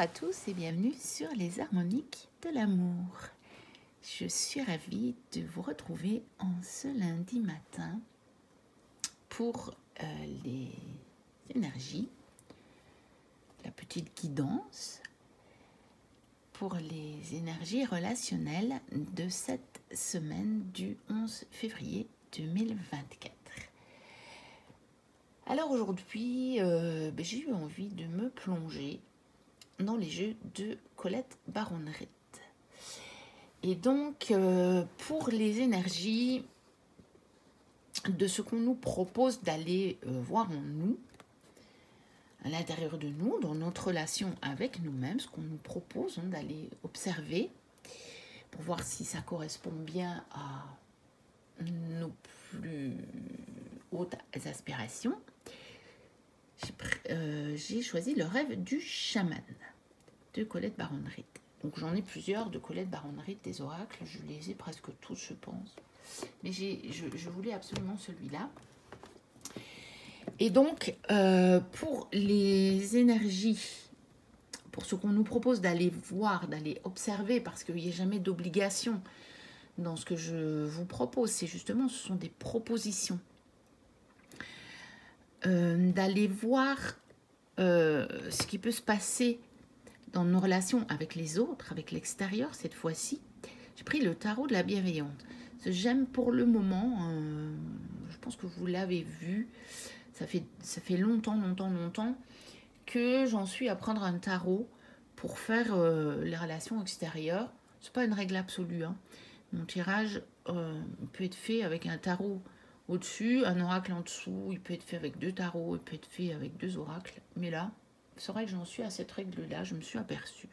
à tous et bienvenue sur les harmoniques de l'amour. Je suis ravie de vous retrouver en ce lundi matin pour les énergies, la petite guidance pour les énergies relationnelles de cette semaine du 11 février 2024. Alors aujourd'hui, j'ai eu envie de me plonger dans les jeux de Colette Baron-Ritt. Et donc, pour les énergies de ce qu'on nous propose d'aller voir en nous, à l'intérieur de nous, dans notre relation avec nous-mêmes, ce qu'on nous propose d'aller observer pour voir si ça correspond bien à nos plus hautes aspirations, j'ai choisi le rêve du chaman de Colette Baron-Ritt. Donc j'en ai plusieurs de Colette Baron-Ritt, des oracles, je les ai presque tous je pense. Mais je voulais absolument celui-là. Et donc pour les énergies, pour ce qu'on nous propose d'aller voir, d'aller observer, parce qu'il n'y a jamais d'obligation dans ce que je vous propose, c'est justement, ce sont des propositions. D'aller voir ce qui peut se passer dans nos relations avec les autres, avec l'extérieur cette fois-ci. J'ai pris le tarot de la bienveillance. J'aime pour le moment, je pense que vous l'avez vu, ça fait longtemps que j'en suis à prendre un tarot pour faire les relations extérieures. C'est pas une règle absolue, hein. Mon tirage peut être fait avec un tarot au-dessus, un oracle en dessous, il peut être fait avec deux tarots, il peut être fait avec deux oracles. Mais là, c'est vrai que j'en suis à cette règle-là, je me suis aperçue.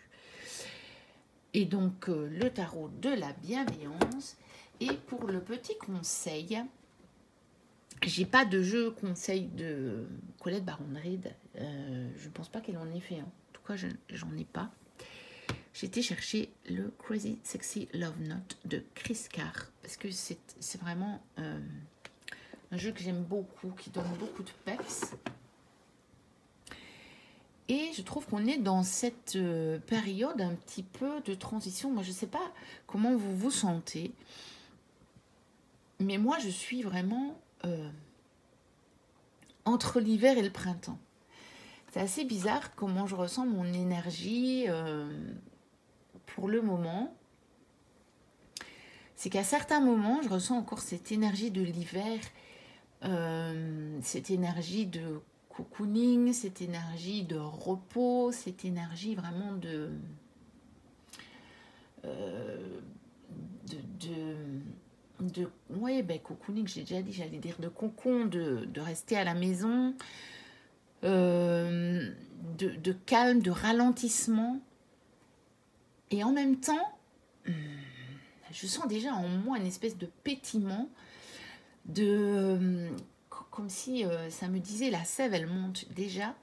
Et donc, le tarot de la bienveillance. Et pour le petit conseil, j'ai pas de jeu conseil de Colette Baron-Ritt. Je ne pense pas qu'elle en ait fait. Hein. En tout cas, j'en ai pas. J'ai été chercher le Crazy Sexy Love Note de Chris Carr. Parce que c'est vraiment un jeu que j'aime beaucoup, qui donne beaucoup de peps. Et je trouve qu'on est dans cette période un petit peu de transition. Moi, je ne sais pas comment vous vous sentez. Mais moi, je suis vraiment entre l'hiver et le printemps. C'est assez bizarre comment je ressens mon énergie pour le moment. C'est qu'à certains moments, je ressens encore cette énergie de l'hiver, cette énergie de cocooning, cette énergie de repos, cette énergie vraiment cocooning, j'ai déjà dit, j'allais dire de cocon, de rester à la maison, de calme, de ralentissement. Et en même temps, je sens déjà en moi une espèce de pétillement, comme si ça me disait la sève, elle monte déjà.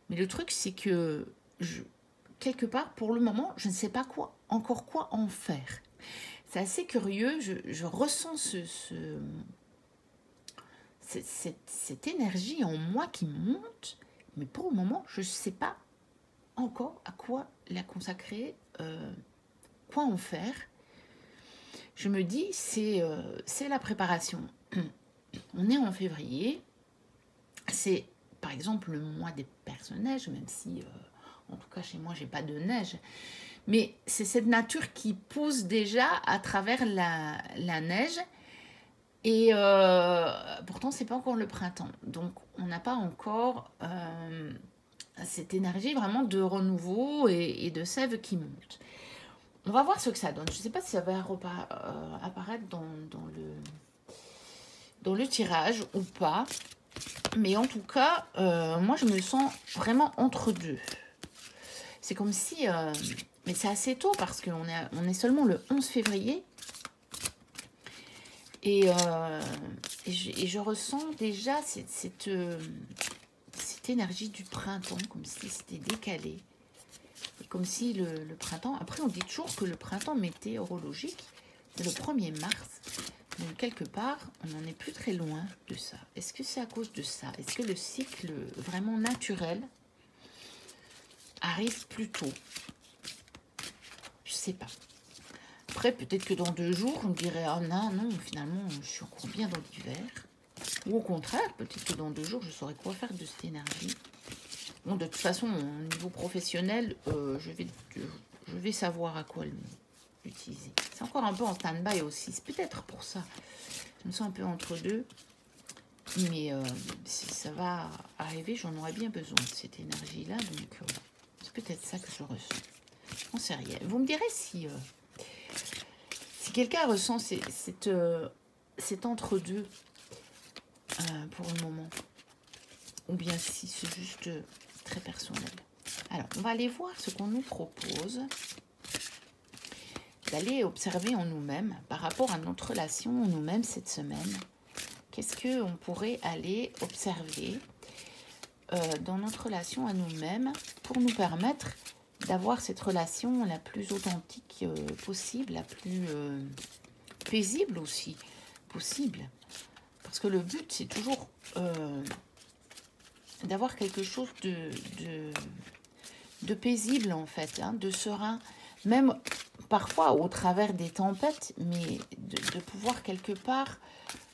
Mais le truc, c'est que quelque part, pour le moment, je ne sais pas encore quoi en faire. C'est assez curieux, je ressens cette énergie en moi qui monte, mais pour le moment, je ne sais pas encore à quoi la consacrer, quoi en faire. Je me dis, c'est la préparation. On est en février, c'est par exemple le mois des personnages, même si en tout cas chez moi j'ai pas de neige, mais c'est cette nature qui pousse déjà à travers la neige, et pourtant c'est pas encore le printemps, donc on n'a pas encore cette énergie vraiment de renouveau et de sève qui monte. On va voir ce que ça donne. Je ne sais pas si ça va apparaître dans le tirage ou pas. Mais en tout cas, moi, je me sens vraiment entre deux. C'est comme si... mais c'est assez tôt parce qu'on est seulement le 11 février. Et je ressens déjà cette énergie du printemps, comme si c'était décalé. Comme si le printemps... Après, on dit toujours que le printemps météorologique, c'est le 1er mars. Donc, quelque part, on n'en est plus très loin de ça. Est-ce que c'est à cause de ça? Est-ce que le cycle vraiment naturel arrive plus tôt. Je sais pas. Après, peut-être que dans 2 jours, on me dirait, ah non, non, finalement, je suis encore bien dans l'hiver. Ou au contraire, peut-être que dans 2 jours, je saurais quoi faire de cette énergie. Bon, de toute façon, au niveau professionnel, je vais savoir à quoi l'utiliser. C'est encore un peu en stand-by aussi. C'est peut-être pour ça. Je me sens un peu entre deux. Mais si ça va arriver, j'en aurais bien besoin de cette énergie-là. Donc, c'est peut-être ça que je ressens. On sait rien. Vous me direz si quelqu'un ressent cet entre-deux pour le moment. Ou bien si c'est juste très personnel. Alors, on va aller voir ce qu'on nous propose. D'aller observer en nous-mêmes, par rapport à notre relation en nous-mêmes cette semaine. Qu'est-ce qu'on pourrait aller observer dans notre relation à nous-mêmes pour nous permettre d'avoir cette relation la plus authentique possible, la plus paisible aussi possible. Parce que le but, c'est toujours d'avoir quelque chose de paisible, en fait, hein, de serein. Même parfois au travers des tempêtes, mais de pouvoir quelque part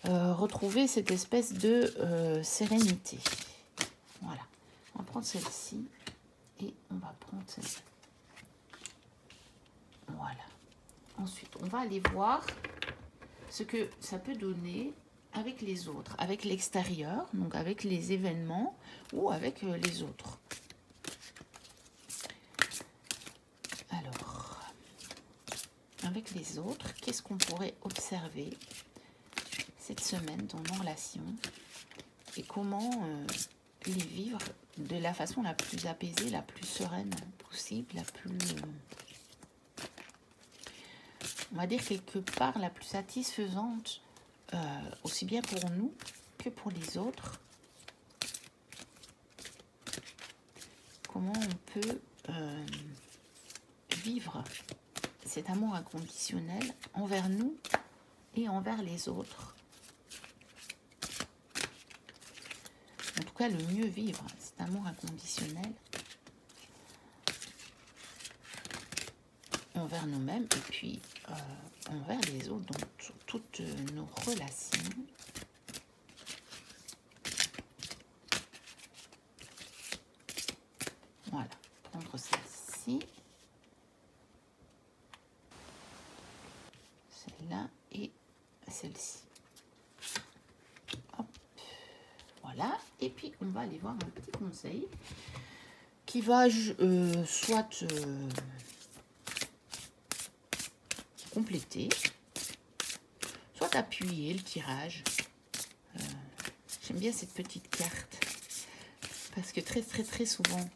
retrouver cette espèce de sérénité. Voilà. On va prendre celle-ci et on va prendre celle-ci. Voilà. Ensuite, on va aller voir ce que ça peut donner avec les autres, avec l'extérieur, donc avec les événements ou avec les autres. Alors, avec les autres, qu'est-ce qu'on pourrait observer cette semaine dans nos relations et comment les vivre de la façon la plus apaisée, la plus sereine possible, la plus, on va dire quelque part, la plus satisfaisante, aussi bien pour nous que pour les autres. Comment on peut vivre cet amour inconditionnel envers nous et envers les autres. En tout cas, le mieux vivre cet amour inconditionnel envers nous-mêmes et puis envers les autres, dans toutes nos relations. Voilà, prendre celle-ci, celle-là et celle-ci. Voilà, et puis on va aller voir un petit conseil qui va soit compléter, soit appuyer le tirage. J'aime bien cette petite carte parce que très souvent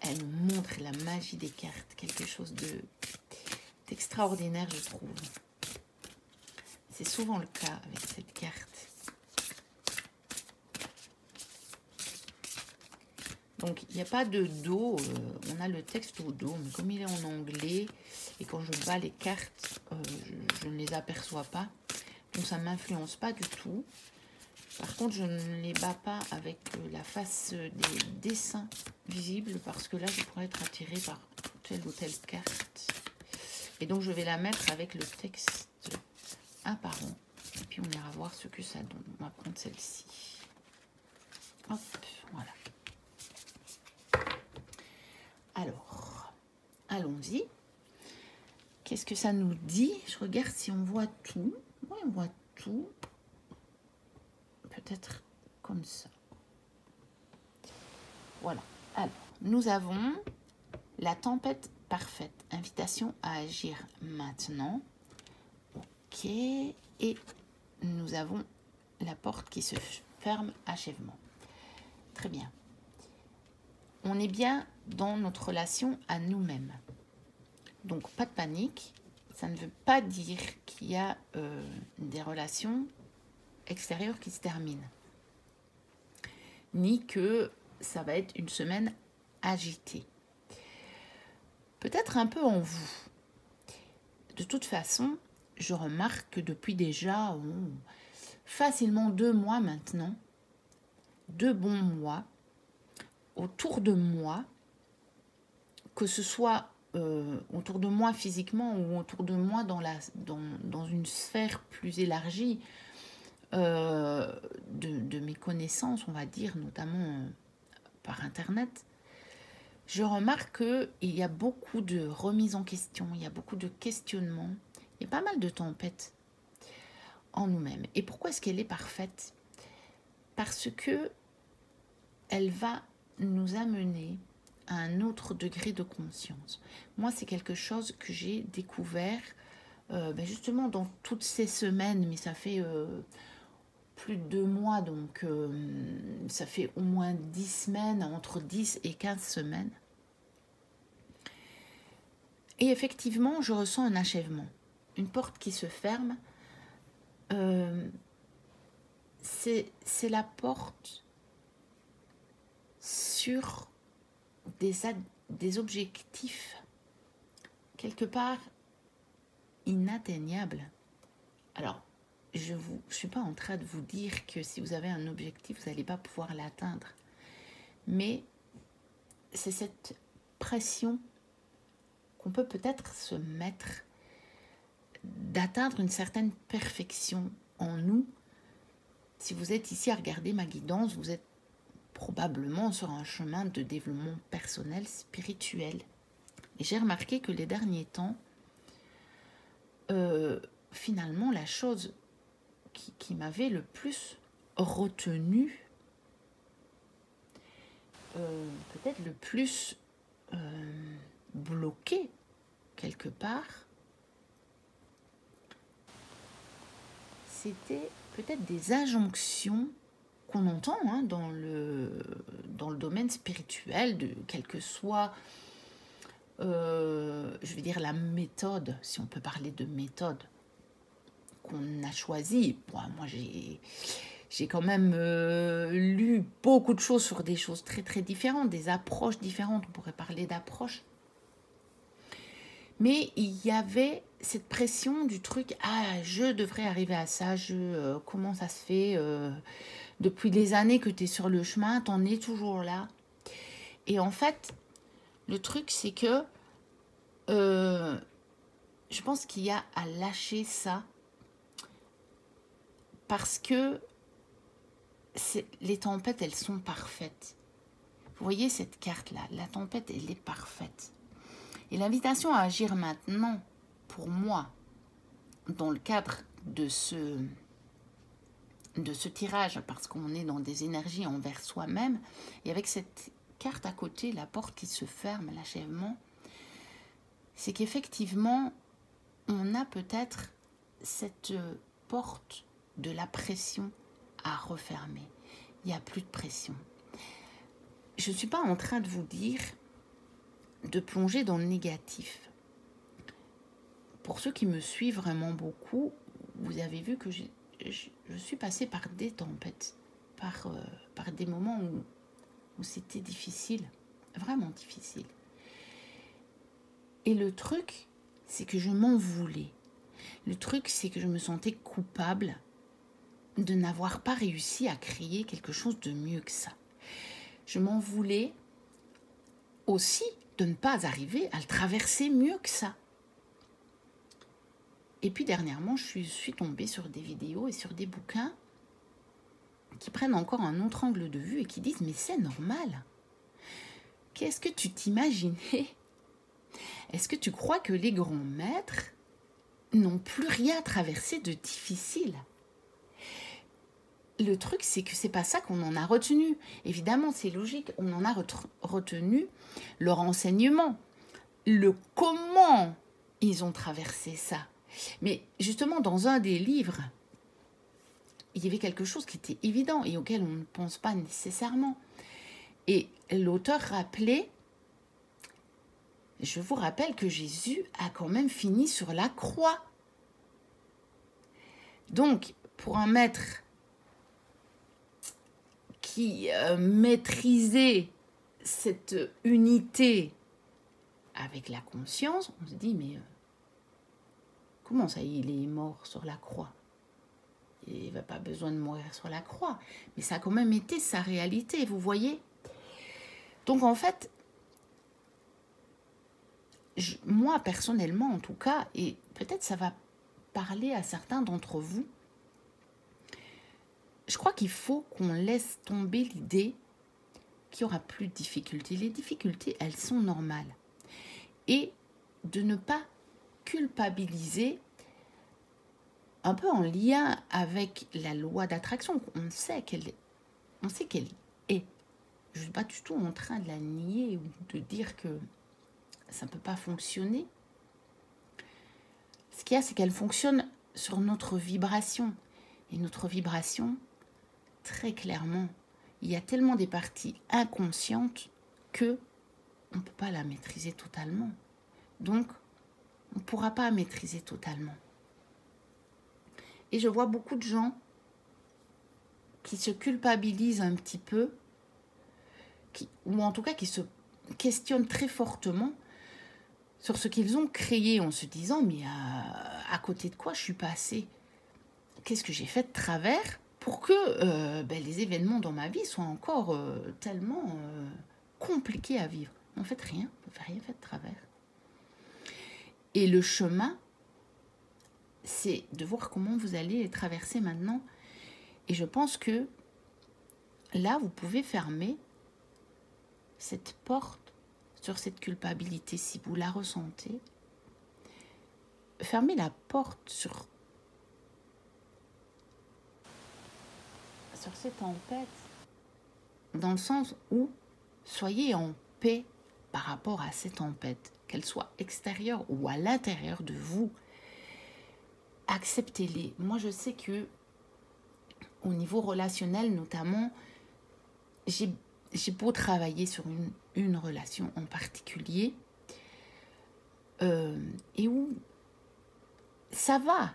elle nous montre la magie des cartes, quelque chose d'extraordinaire, je trouve. C'est souvent le cas avec cette carte. Donc, il n'y a pas de dos, on a le texte au dos, mais comme il est en anglais, et quand je bats les cartes, je ne les aperçois pas. Donc, ça ne m'influence pas du tout. Par contre, je ne les bats pas avec la face des dessins visibles, parce que là, je pourrais être attirée par telle ou telle carte. Et donc, je vais la mettre avec le texte apparent. Et puis, on ira voir ce que ça donne. On va prendre celle-ci. Hop, voilà. Alors, allons-y. Qu'est-ce que ça nous dit? Je regarde si on voit tout. Oui, on voit tout. Peut-être comme ça. Voilà. Alors, nous avons la tempête parfaite. Invitation à agir maintenant. Ok. Et nous avons la porte qui se ferme. Achèvement. Très bien. On est bien dans notre relation à nous-mêmes. Donc, pas de panique. Ça ne veut pas dire qu'il y a des relations extérieures qui se terminent. Ni que ça va être une semaine agitée. Peut-être un peu en vous. De toute façon, je remarque que depuis déjà facilement 2 mois maintenant, 2 bons mois, autour de moi, que ce soit autour de moi physiquement ou autour de moi dans une sphère plus élargie de mes connaissances, on va dire, notamment par Internet, je remarque qu'il y a beaucoup de remises en question, il y a beaucoup de questionnements, il y a pas mal de tempêtes en nous-mêmes. Et pourquoi est-ce qu'elle est parfaite? Parce que elle va nous amener à un autre degré de conscience. Moi, c'est quelque chose que j'ai découvert justement dans toutes ces semaines, mais ça fait plus de 2 mois, donc ça fait au moins 10 semaines, entre 10 et 15 semaines. Et effectivement, je ressens un achèvement, une porte qui se ferme. C'est la porte sur des objectifs quelque part inatteignables. Alors, je ne suis pas en train de vous dire que si vous avez un objectif, vous n'allez pas pouvoir l'atteindre. Mais c'est cette pression qu'on peut peut-être se mettre d'atteindre une certaine perfection en nous. Si vous êtes ici à regarder ma guidance, vous êtes probablement sur un chemin de développement personnel, spirituel. Et j'ai remarqué que les derniers temps, finalement, la chose qui m'avait le plus retenu, peut-être le plus bloqué quelque part, c'était peut-être des injonctions qu'on entend dans le domaine spirituel, quelle que soit, je veux dire, la méthode, si on peut parler de méthode, qu'on a choisie. Bon, moi, j'ai quand même lu beaucoup de choses sur des choses très, très différentes, des approches différentes, on pourrait parler d'approches. Mais il y avait cette pression du truc, je devrais arriver à ça, comment ça se fait depuis des années que tu es sur le chemin, t'en es toujours là. Et en fait, le truc, c'est que je pense qu'il y a à lâcher ça parce que les tempêtes, elles sont parfaites. Vous voyez cette carte-là, la tempête, elle est parfaite. Et l'invitation à agir maintenant, pour moi, dans le cadre de ce tirage, parce qu'on est dans des énergies envers soi-même, et avec cette carte à côté, la porte qui se ferme, l'achèvement, c'est qu'effectivement, on a peut-être cette porte de la pression à refermer. Il n'y a plus de pression. Je ne suis pas en train de vous dire de plonger dans le négatif. Pour ceux qui me suivent vraiment beaucoup, vous avez vu que je suis passée par des tempêtes, par des moments où c'était difficile, vraiment difficile. Et le truc, c'est que je m'en voulais. Le truc, c'est que je me sentais coupable de n'avoir pas réussi à créer quelque chose de mieux que ça. Je m'en voulais aussi de ne pas arriver à le traverser mieux que ça. Et puis dernièrement, je suis tombée sur des vidéos et sur des bouquins qui prennent encore un autre angle de vue et qui disent « mais c'est normal. Qu'est-ce que tu t'imaginais? Est-ce que tu crois que les grands maîtres n'ont plus rien traversé de difficile ?» Le truc, c'est que c'est pas ça qu'on en a retenu. Évidemment, c'est logique, on en a retenu leur enseignement, le comment ils ont traversé ça. Mais justement, dans un des livres, il y avait quelque chose qui était évident et auquel on ne pense pas nécessairement. Et l'auteur rappelait, je vous rappelle que Jésus a quand même fini sur la croix. Donc, pour un maître qui maîtrisait cette unité avec la conscience, on se dit, mais comment ça, il est mort sur la croix? Il n'avait pas besoin de mourir sur la croix. Mais ça a quand même été sa réalité, vous voyez. Donc en fait, moi personnellement en tout cas, et peut-être ça va parler à certains d'entre vous, je crois qu'il faut qu'on laisse tomber l'idée qu'il n'y aura plus de difficultés. Les difficultés, elles sont normales. Et de ne pas culpabiliser, un peu en lien avec la loi d'attraction. On sait qu'elle est. Je ne suis pas du tout en train de la nier ou de dire que ça ne peut pas fonctionner. Ce qu'il y a, c'est qu'elle fonctionne sur notre vibration. Et notre vibration, très clairement, il y a tellement des parties inconscientes que on ne peut pas la maîtriser totalement. Donc, on ne pourra pas maîtriser totalement. Et je vois beaucoup de gens qui se culpabilisent un petit peu, ou en tout cas qui se questionnent très fortement sur ce qu'ils ont créé en se disant « mais à côté de quoi je suis passée? Qu'est-ce que j'ai fait de travers pour que les événements dans ma vie soient encore tellement compliqués à vivre ?» En fait, rien, vous n'avez rien fait de travers. Et le chemin, c'est de voir comment vous allez les traverser maintenant. Et je pense que là, vous pouvez fermer cette porte sur cette culpabilité si vous la ressentez. Fermez la porte sur cette tempête, dans le sens où soyez en paix par rapport à cette tempête, qu'elle soit extérieure ou à l'intérieur de vous. Acceptez-les. Moi, je sais que au niveau relationnel, notamment, j'ai beau travailler sur une relation en particulier, et où ça va,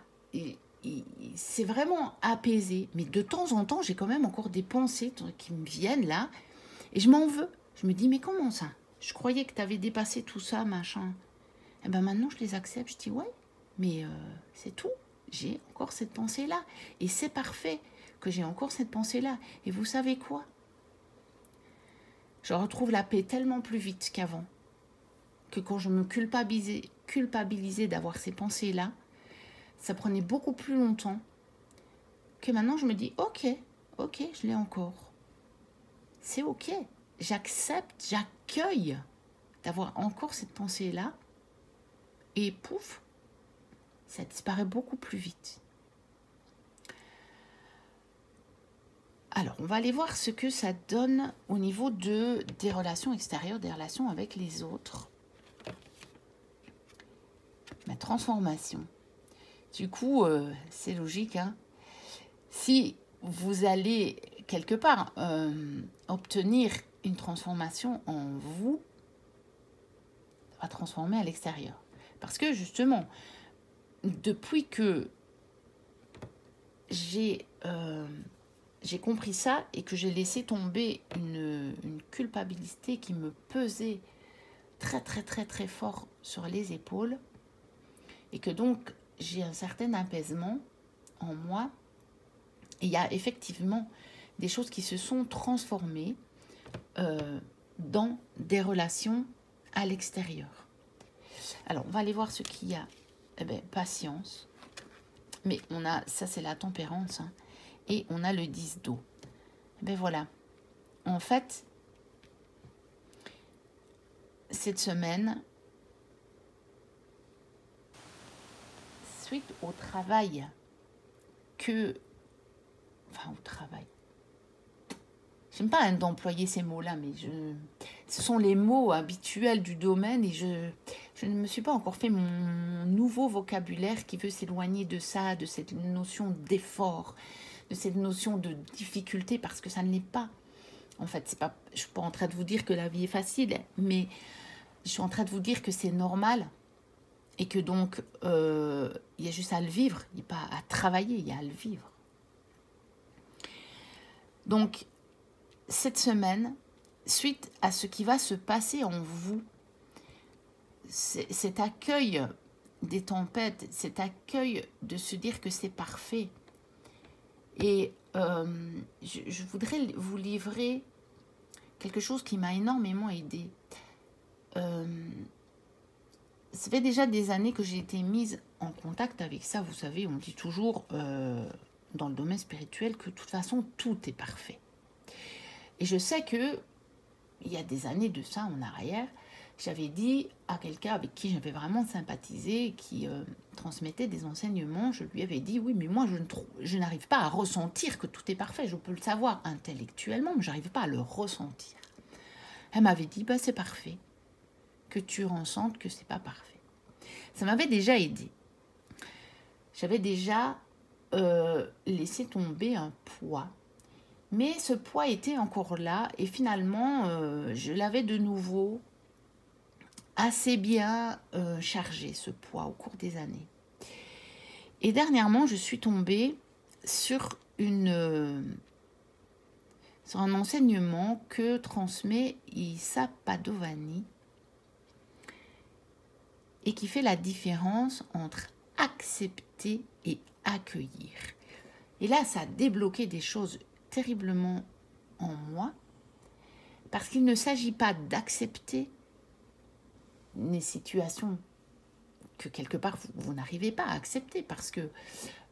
c'est vraiment apaisé, mais de temps en temps, j'ai quand même encore des pensées qui me viennent là, et je m'en veux. Je me dis, mais comment ça? Je croyais que tu avais dépassé tout ça, machin. Et ben maintenant, je les accepte. Je dis, ouais, mais c'est tout. J'ai encore cette pensée-là. Et c'est parfait que j'ai encore cette pensée-là. Et vous savez quoi? Je retrouve la paix tellement plus vite qu'avant. Que quand je me culpabilisais d'avoir ces pensées-là, ça prenait beaucoup plus longtemps. Que maintenant, je me dis, ok, je l'ai encore. C'est ok. J'accepte, j'accueille d'avoir encore cette pensée-là. Et pouf, ça disparaît beaucoup plus vite. Alors, on va aller voir ce que ça donne au niveau des relations extérieures, des relations avec les autres. Ma transformation. Du coup, c'est logique, hein. Si vous allez quelque part obtenir une transformation en vous, ça va transformer à l'extérieur. Parce que justement, depuis que j'ai compris ça et que j'ai laissé tomber une culpabilité qui me pesait très très très très fort sur les épaules, et que donc j'ai un certain apaisement en moi, et il y a effectivement des choses qui se sont transformées dans des relations à l'extérieur. Alors, on va aller voir ce qu'il y a. Eh bien, patience. Mais on a, ça c'est la tempérance, hein. Et on a le 10 d'eau. Eh bien voilà. En fait, cette semaine, suite au travail au travail. J'aime pas d'employer ces mots-là, mais ce sont les mots habituels du domaine et je ne me suis pas encore fait mon nouveau vocabulaire qui veut s'éloigner de ça, de cette notion d'effort, de cette notion de difficulté, parce que ça ne l'est pas. En fait, je ne suis pas en train de vous dire que la vie est facile, mais je suis en train de vous dire que c'est normal et que donc, il y a juste à le vivre, il n'y a pas à travailler, il y a à le vivre. Donc, cette semaine, suite à ce qui va se passer en vous, cet accueil des tempêtes, cet accueil de se dire que c'est parfait. Et je voudrais vous livrer quelque chose qui m'a énormément aidée. Ça fait déjà des années que j'ai été mise en contact avec ça. Vous savez, on dit toujours dans le domaine spirituel que de toute façon, tout est parfait. Et je sais que il y a des années de ça en arrière, j'avais dit à quelqu'un avec qui j'avais vraiment sympathisé, qui transmettait des enseignements, je lui avais dit, oui, mais moi, je n'arrive pas à ressentir que tout est parfait. Je peux le savoir intellectuellement, mais je n'arrive pas à le ressentir. Elle m'avait dit, bah, c'est parfait, que tu ressentes que c'est pas parfait. Ça m'avait déjà aidé. J'avais déjà laissé tomber un poids. Mais ce poids était encore là et finalement, je l'avais de nouveau assez bien chargé, ce poids, au cours des années. Et dernièrement, je suis tombée sur un enseignement que transmet Issa Padovani et qui fait la différence entre accepter et accueillir. Et là, ça a débloqué des choses terriblement en moi, parce qu'il ne s'agit pas d'accepter les situations que quelque part vous n'arrivez pas à accepter, parce que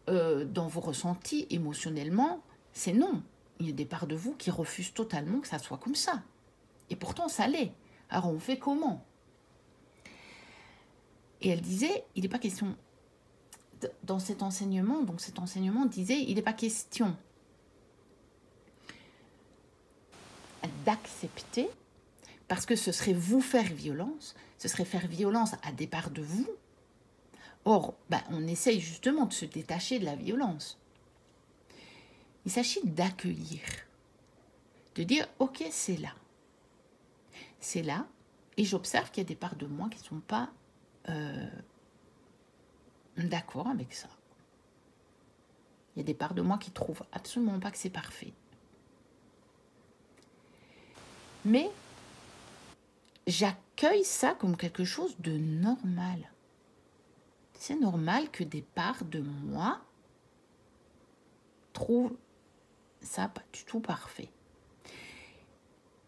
dans vos ressentis émotionnellement, c'est non. Il y a des parts de vous qui refusent totalement que ça soit comme ça. Et pourtant, ça l'est. Alors, on fait comment? Et elle disait, il n'est pas question, dans cet enseignement, donc cet enseignement disait, il n'est pas question d'accepter, parce que ce serait vous faire violence, ce serait faire violence à des parts de vous. Or, on essaye justement de se détacher de la violence. Il s'agit d'accueillir, de dire, ok, c'est là. C'est là, et j'observe qu'il y a des parts de moi qui ne sont pas d'accord avec ça. Il y a des parts de moi qui ne trouvent absolument pas que c'est parfait. Mais j'accueille ça comme quelque chose de normal. C'est normal que des parts de moi trouvent ça pas du tout parfait.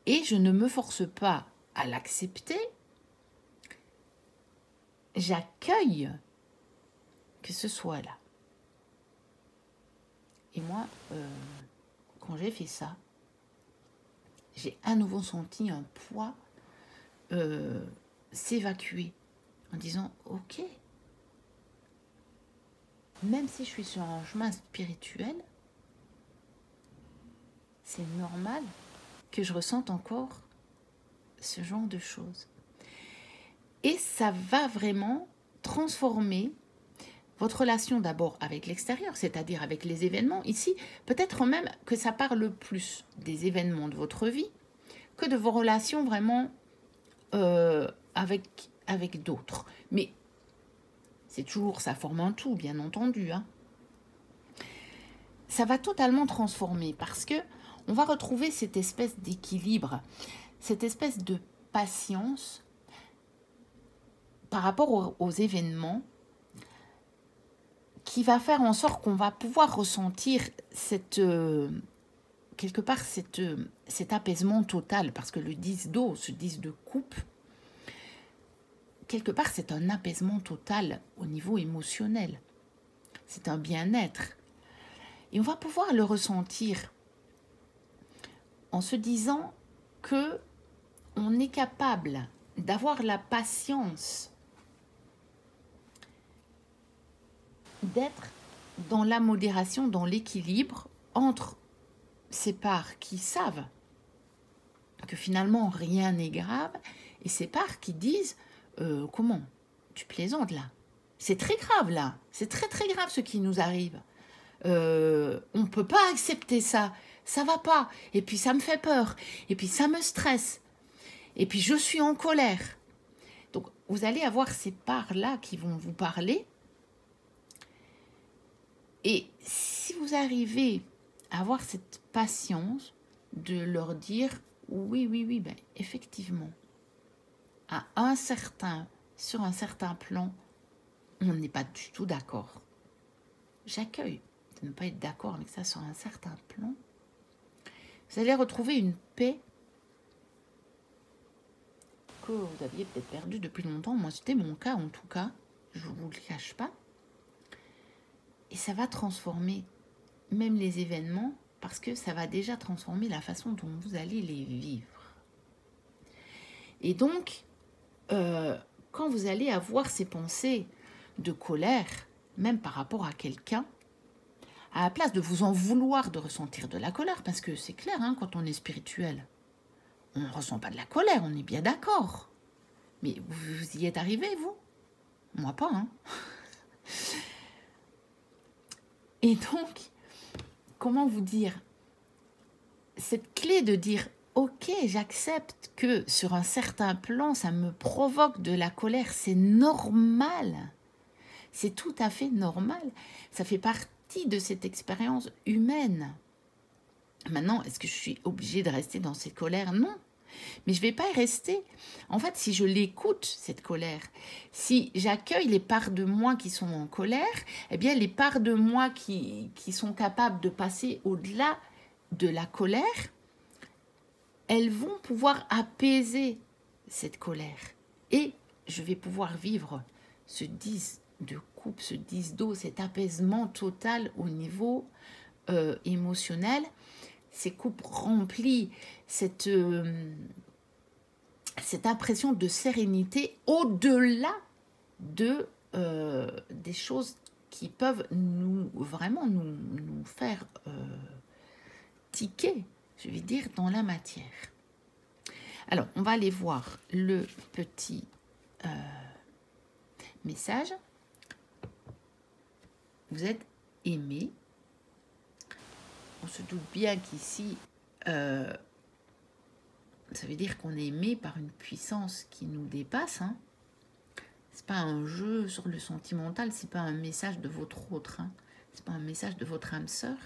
Et je ne me force pas à l'accepter. J'accueille que ce soit là. Et moi, quand j'ai fait ça, j'ai à nouveau senti un poids s'évacuer en disant, ok, même si je suis sur un chemin spirituel, c'est normal que je ressente encore ce genre de choses. Et ça va vraiment transformer votre relation d'abord avec l'extérieur, c'est-à-dire avec les événements. Ici, peut-être même que ça parle plus des événements de votre vie que de vos relations vraiment avec d'autres. Mais c'est toujours, ça forme un tout, bien entendu. Hein. Ça va totalement transformer parce que on va retrouver cette espèce d'équilibre, cette espèce de patience par rapport aux événements qui va faire en sorte qu'on va pouvoir ressentir quelque part cet apaisement total, parce que le 10 d'eau, ce 10 de coupe, quelque part c'est un apaisement total au niveau émotionnel. C'est un bien-être. Et on va pouvoir le ressentir en se disant que on est capable d'avoir la patience d'être dans la modération, dans l'équilibre entre ces parts qui savent que finalement rien n'est grave et ces parts qui disent comment tu plaisantes là, c'est très grave là, c'est très très grave ce qui nous arrive, on ne peut pas accepter ça, ça va pas, et puis ça me fait peur, et puis ça me stresse, et puis je suis en colère. Donc vous allez avoir ces parts là qui vont vous parler. Et si vous arrivez à avoir cette patience de leur dire oui, effectivement, sur un certain plan, on n'est pas du tout d'accord. J'accueille de ne pas être d'accord avec ça sur un certain plan. Vous allez retrouver une paix que vous aviez peut-être perdu depuis longtemps. Moi, c'était mon cas en tout cas. Je ne vous le cache pas. Et ça va transformer même les événements parce que ça va déjà transformer la façon dont vous allez les vivre. Et donc, quand vous allez avoir ces pensées de colère, même par rapport à quelqu'un, à la place de vous en vouloir de ressentir de la colère, parce que c'est clair, hein, quand on est spirituel, on ne ressent pas de la colère, on est bien d'accord. Mais vous y êtes arrivé, vous? Moi pas, hein. Et donc, comment vous dire? Cette clé de dire, ok, j'accepte que sur un certain plan, ça me provoque de la colère, c'est normal. C'est tout à fait normal. Ça fait partie de cette expérience humaine. Maintenant, est-ce que je suis obligée de rester dans cette colère? Non. Mais je ne vais pas y rester. En fait, si je l'écoute, cette colère, si j'accueille les parts de moi qui sont en colère, eh bien, les parts de moi qui sont capables de passer au-delà de la colère, elles vont pouvoir apaiser cette colère. Et je vais pouvoir vivre ce 10 de coupe, ce 10 d'eau, cet apaisement total au niveau émotionnel, ces coupes remplies, cette impression de sérénité au-delà de, des choses qui peuvent vraiment nous faire tiquer, je vais dire, dans la matière. Alors, on va aller voir le petit message. Vous êtes aimé. On se doute bien qu'ici, ça veut dire qu'on est aimé par une puissance qui nous dépasse. Hein. Ce n'est pas un jeu sur le sentimental, ce n'est pas un message de votre autre. Hein. Ce n'est pas un message de votre âme sœur.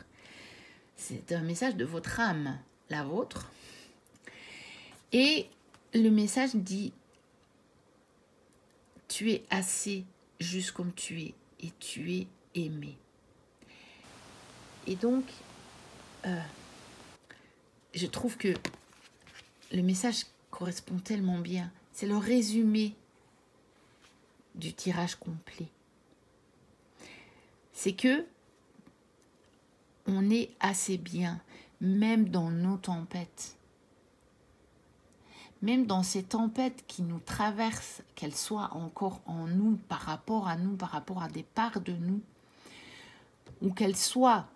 C'est un message de votre âme, la vôtre. Et le message dit, tu es assez juste comme tu es et tu es aimé. Et donc, je trouve que le message correspond tellement bien. C'est le résumé du tirage complet. C'est que on est assez bien, même dans nos tempêtes. Même dans ces tempêtes qui nous traversent, qu'elles soient encore en nous, par rapport à des parts de nous, ou qu'elles soient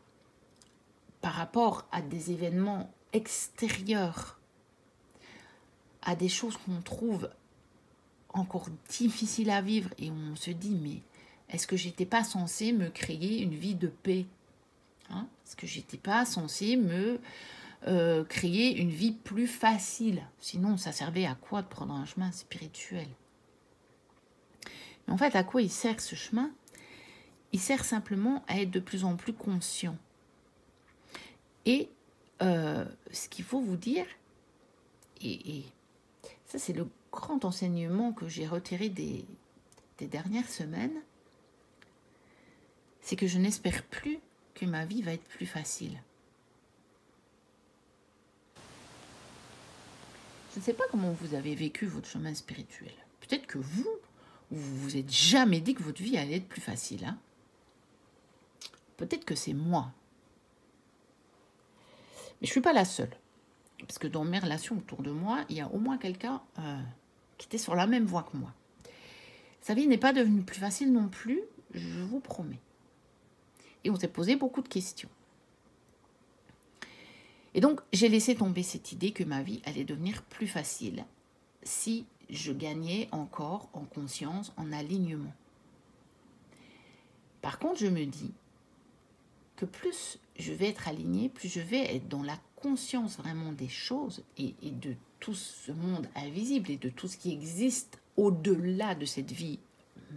par rapport à des événements extérieurs, à des choses qu'on trouve encore difficiles à vivre, et on se dit, mais est-ce que j'étais pas censée me créer une vie de paix, hein? Est-ce que j'étais pas censée me créer une vie plus facile? Sinon, ça servait à quoi de prendre un chemin spirituel? Mais en fait, à quoi il sert ce chemin? Il sert simplement à être de plus en plus conscient. Et ce qu'il faut vous dire, et ça c'est le grand enseignement que j'ai retiré des dernières semaines, c'est que je n'espère plus que ma vie va être plus facile. Je ne sais pas comment vous avez vécu votre chemin spirituel. Peut-être que vous vous êtes jamais dit que votre vie allait être plus facile. Hein? Peut-être que c'est moi. Mais je ne suis pas la seule. Parce que dans mes relations autour de moi, il y a au moins quelqu'un qui était sur la même voie que moi. Sa vie n'est pas devenue plus facile non plus, je vous promets. Et on s'est posé beaucoup de questions. Et donc, j'ai laissé tomber cette idée que ma vie allait devenir plus facile si je gagnais encore en conscience, en alignement. Par contre, je me dis que plus je vais être alignée, plus je vais être dans la conscience vraiment des choses et de tout ce monde invisible et de tout ce qui existe au-delà de cette vie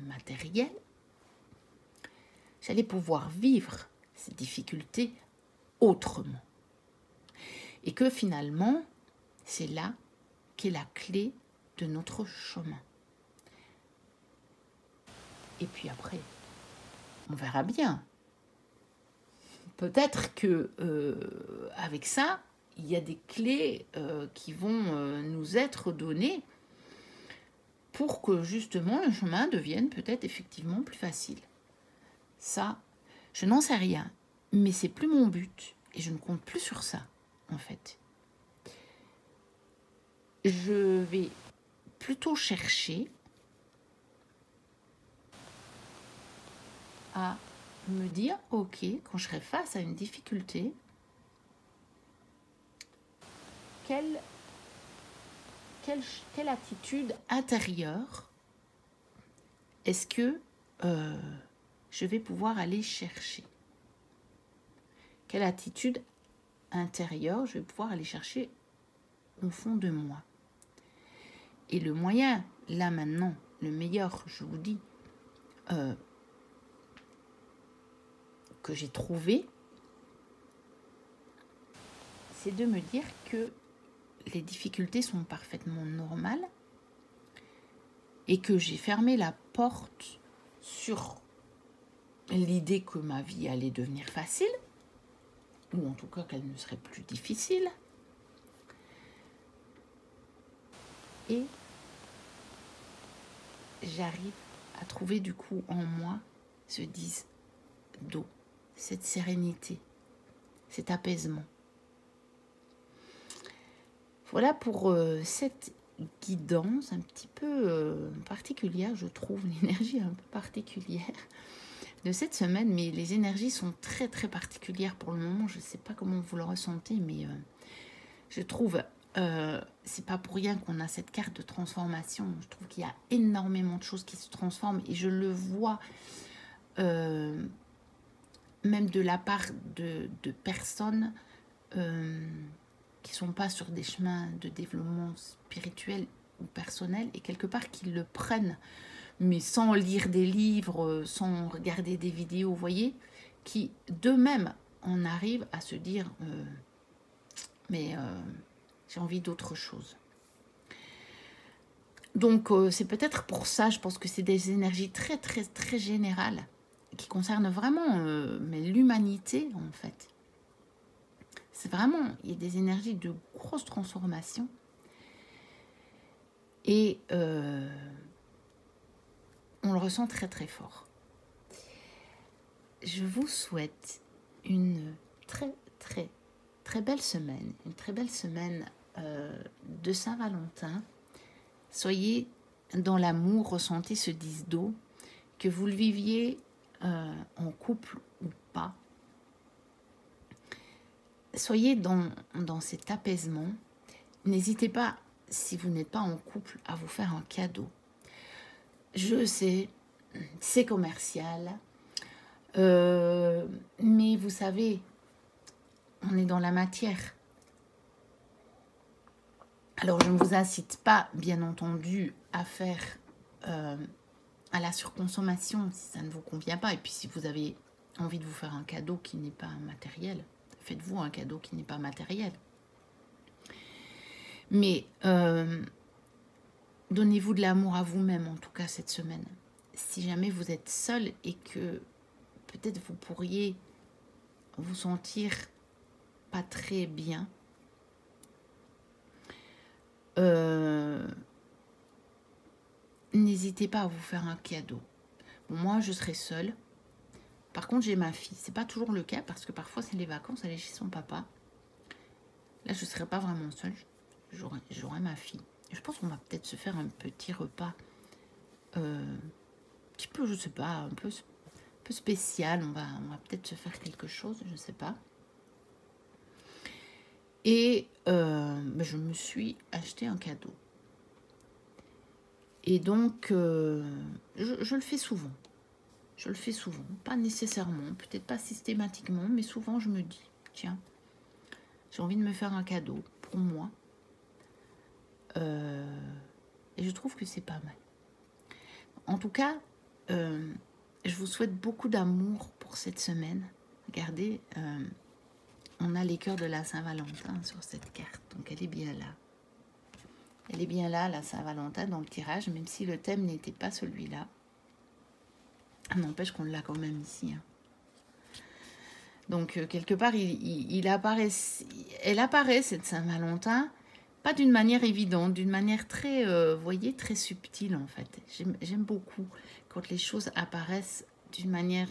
matérielle, j'allais pouvoir vivre ces difficultés autrement. Et que finalement, c'est là qu'est la clé de notre chemin. Et puis après, on verra bien. Peut-être que avec ça, il y a des clés qui vont nous être données pour que justement le chemin devienne peut-être effectivement plus facile. Ça, je n'en sais rien, mais c'est plus mon but et je ne compte plus sur ça en fait. Je vais plutôt chercher à me dire, ok, quand je serai face à une difficulté, quelle attitude intérieure est-ce que je vais pouvoir aller chercher? Quelle attitude intérieure je vais pouvoir aller chercher au fond de moi? Et le moyen, là maintenant, le meilleur, je vous dis, que j'ai trouvé, c'est de me dire que les difficultés sont parfaitement normales et que j'ai fermé la porte sur l'idée que ma vie allait devenir facile, ou en tout cas qu'elle ne serait plus difficile. Et j'arrive à trouver du coup en moi ce disque d'eau, cette sérénité, cet apaisement. Voilà pour cette guidance un petit peu particulière, je trouve, l'énergie un peu particulière de cette semaine, mais les énergies sont très très particulières pour le moment. Je ne sais pas comment vous le ressentez, mais je trouve, c'est pas pour rien qu'on a cette carte de transformation. Je trouve qu'il y a énormément de choses qui se transforment et je le vois même de la part de personnes qui ne sont pas sur des chemins de développement spirituel ou personnel et quelque part qui le prennent, mais sans lire des livres, sans regarder des vidéos, vous voyez, qui d'eux-mêmes en arrivent à se dire mais j'ai envie d'autre chose. Donc c'est peut-être pour ça, je pense que c'est des énergies très très très générales qui concernent vraiment mais l'humanité en fait. C'est vraiment, il y a des énergies de grosse transformation. Et on le ressent très très fort. Je vous souhaite une très très très belle semaine. Une très belle semaine de Saint-Valentin. Soyez dans l'amour, ressentez ce 10 d'eau. Que vous le viviez en couple ou pas. Soyez dans cet apaisement. N'hésitez pas, si vous n'êtes pas en couple, à vous faire un cadeau. Je sais, c'est commercial. Mais vous savez, on est dans la matière. Alors, je ne vous incite pas, bien entendu, à faire à la surconsommation si ça ne vous convient pas. Et puis, si vous avez envie de vous faire un cadeau qui n'est pas matériel, faites-vous un cadeau qui n'est pas matériel. Mais donnez-vous de l'amour à vous-même, en tout cas, cette semaine. Si jamais vous êtes seul et que peut-être vous pourriez vous sentir pas très bien, n'hésitez pas à vous faire un cadeau. Bon, moi, je serai seule. Par contre, j'ai ma fille. C'est pas toujours le cas parce que parfois, c'est les vacances, elle est chez son papa. Là, je ne serai pas vraiment seule. J'aurai ma fille. Je pense qu'on va peut-être se faire un petit repas un petit peu, je sais pas, un peu spécial. On va peut-être se faire quelque chose, je ne sais pas. Et je me suis acheté un cadeau. Et donc, je le fais souvent. Je le fais souvent. Pas nécessairement, peut-être pas systématiquement, mais souvent je me dis, tiens, j'ai envie de me faire un cadeau pour moi. Et je trouve que c'est pas mal. En tout cas, je vous souhaite beaucoup d'amour pour cette semaine. Regardez, on a les cœurs de la Saint-Valentin sur cette carte. Donc elle est bien là. Elle est bien là, la Saint-Valentin, dans le tirage, même si le thème n'était pas celui-là. N'empêche qu'on l'a quand même ici. Hein. Donc, quelque part, elle apparaît, cette Saint-Valentin, pas d'une manière évidente, d'une manière très, vous voyez, très subtile en fait. J'aime beaucoup quand les choses apparaissent d'une manière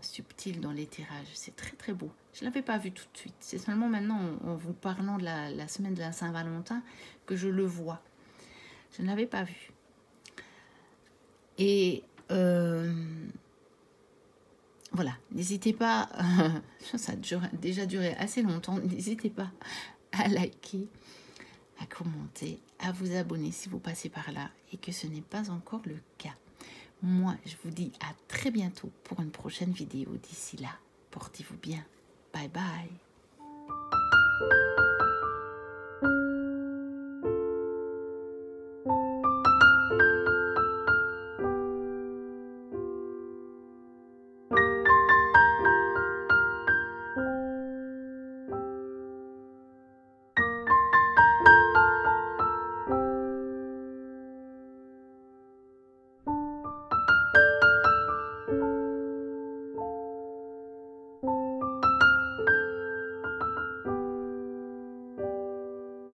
subtile dans les tirages. C'est très très beau. Je ne l'avais pas vu tout de suite. C'est seulement maintenant, en vous parlant de la semaine de la Saint-Valentin, que je le vois. Je ne l'avais pas vu. Et voilà, n'hésitez pas, ça a déjà duré assez longtemps, n'hésitez pas à liker, à commenter, à vous abonner si vous passez par là et que ce n'est pas encore le cas. Moi, je vous dis à très bientôt pour une prochaine vidéo. D'ici là, portez-vous bien. Bye bye.